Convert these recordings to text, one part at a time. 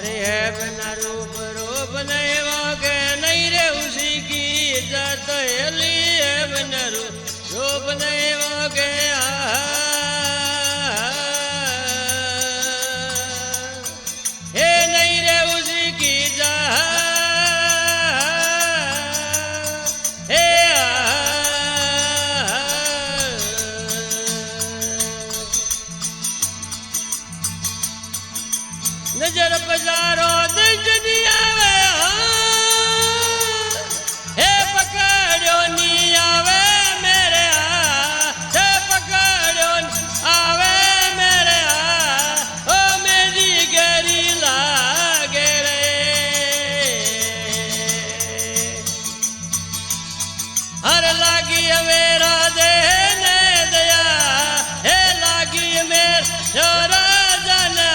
अरे है बिना रूप रूप नहीं वाके नहीं रे उसी की इज्जत हेली है बिना रूप नहीं वाके हे नहीं रे उसी की हे नजर बजारो दिजनी आवे हे पकड़ो नी आवे मेरे हे पकड़ो आवे मेरे ओ मेरी गरी लागे रे हर लागी मेरा देने दया हे लागी मेर छोरा जना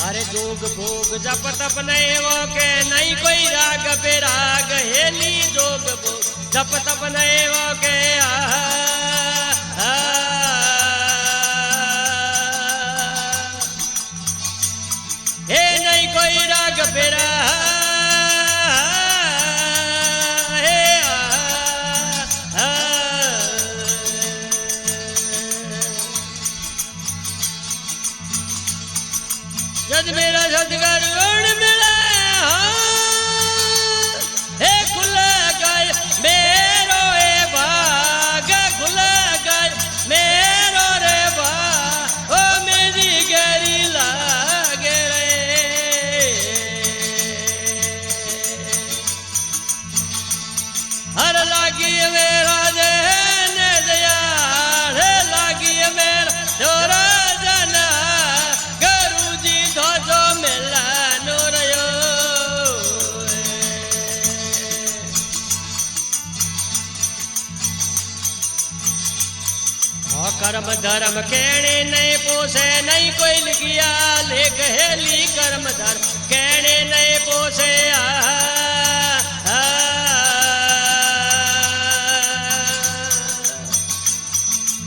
अरे जोग भोग जप तप नहीं वो के नहीं कोई राग बेराग हेली जोग भोग जप तप नहीं वो के हे नहीं कोई राग बेराग जद मेरा सदगर गुण मिला हे खुल गए मेरो ए भाग खुल गए मेरो रे भाग ओ मेरी गरी लागे रे हर लागी मेरा देने दया हे लागी मेरा छोरा जना कर्म धर्म कहने नहीं पोसे नहीं कोई लिखिया लेख हेली कर्म धर्म कहने नहीं पोसे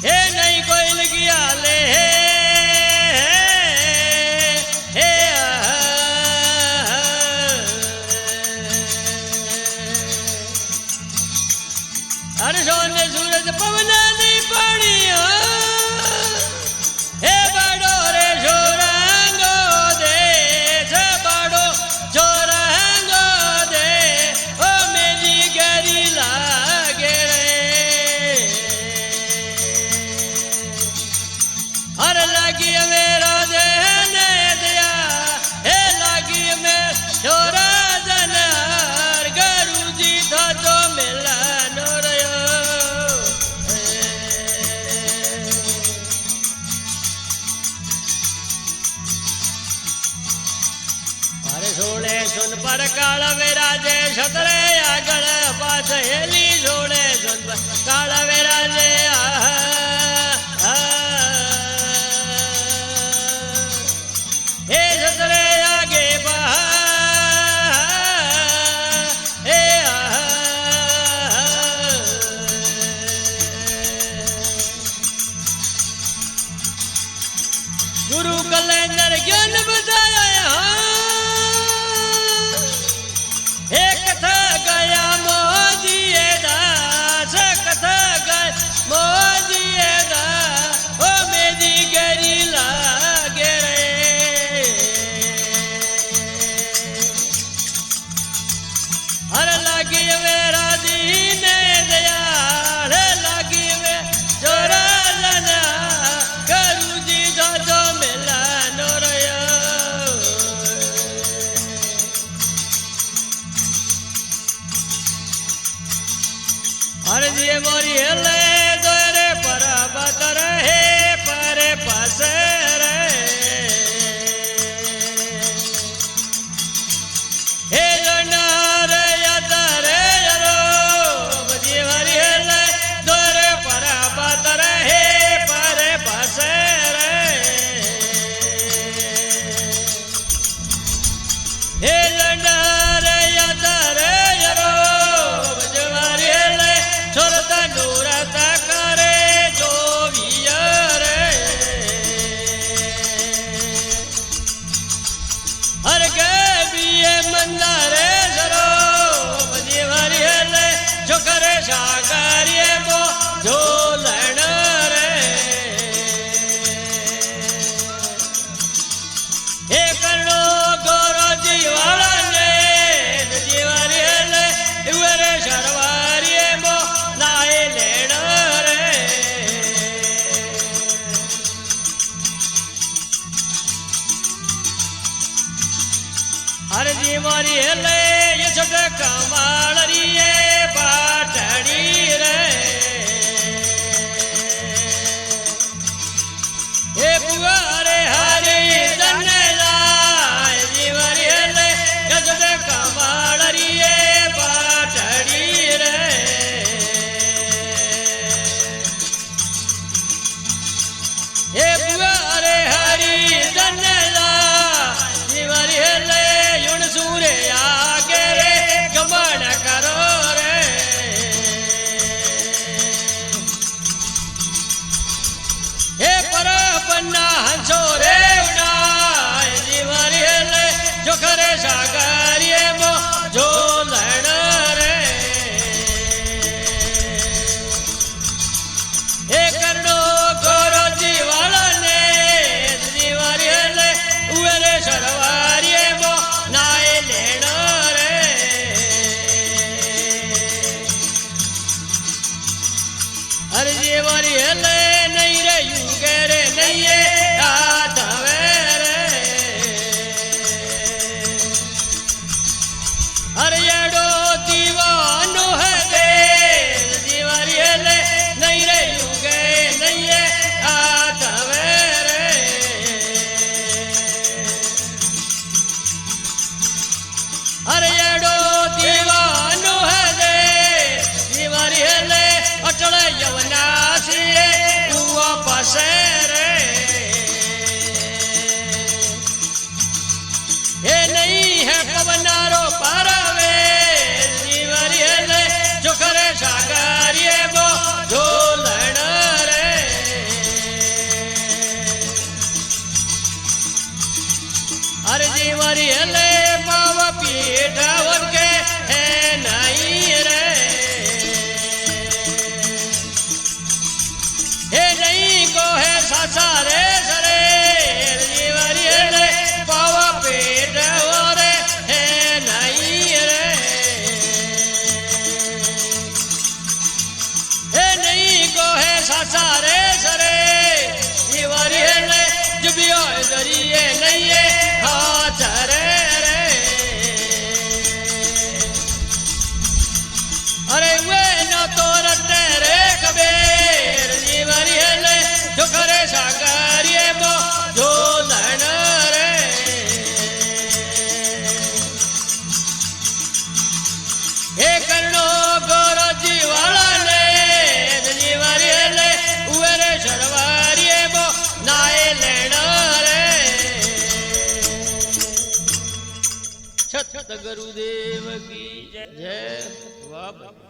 हे नहीं कोई लिखिया ले हर सोने सूरज पवन नहीं पड़ी हे बड़ो रे छोरांगो दे बड़ो छोरांगो दे ओ मेरी गरी लागे रे हर लगी मेरा देने दया हे लगी मेरा छोरा जनार गुरु जी था तो मिला सोले सुन पर काल विराजे छतरे आगल पास हेली सोले सुन पर काल विराजे हे छतरे आगे हे गुरु कलेंदर ज्ञान बताया कथा गया मोजिए दास कथा गया मोजिए दास ओ मेरी गरी लागे रे हर लागी मेरा दीने दयाल लागी में छोरा जना गुरु जी जो मिला नो रे सागरिये मो झोलण रे हे करो गोरो जीवाला ने जीवारी ले उरे सरवारिये मो नाए लेण रे हर जीवारी ले ये छोट कमालरी पाटड़ी रे हे बुआरे हरी दन्नेला जीवारी ले ये छोट कमालरी पाटड़ी रे हे बुआरे हरी दन्नेला जीवारी ले युण सूरे आगे रे गमन करो रे हे परपन्ना हंसो रे उड़ाए जीवारी ले जो करे सागरिये मो झोलण रे हे करो गोरो जीवाला ने जीवारी ले उरे सरवारिये मो नाए लेण रे हर जीवारी ले नहीं रे युगे रे नहीं हाथ रे हर येडो दीवानो है दे जीवारी ले नहीं रे युगे नहीं हाथ रे हर येडो दीवानो है दे जीवारी ले अटल यवनासी हुआ पसे रे हे नहीं है पवनारो पारावे जीवारी ले जो करे सागरिये मो झोलण रे हर जीवारी ले पाव पीठा के है नहीं रे हे नहीं को है सासा रे सरे जीवारी ले पावा पेट और है नहीं रे हे नहीं को है सासा रे सरे जीवारी ले जुबियो जरिए नहीं है हाथ रे अरे वे न तो रटे रे कबीर जीवारी ले जो करे सागरिये मो झोलण रे हे करो गोरो जीवाला ने जीवारी ले उरे सरवारिये मो नाए लेण रे छत गुरुदेव की जय। वाह।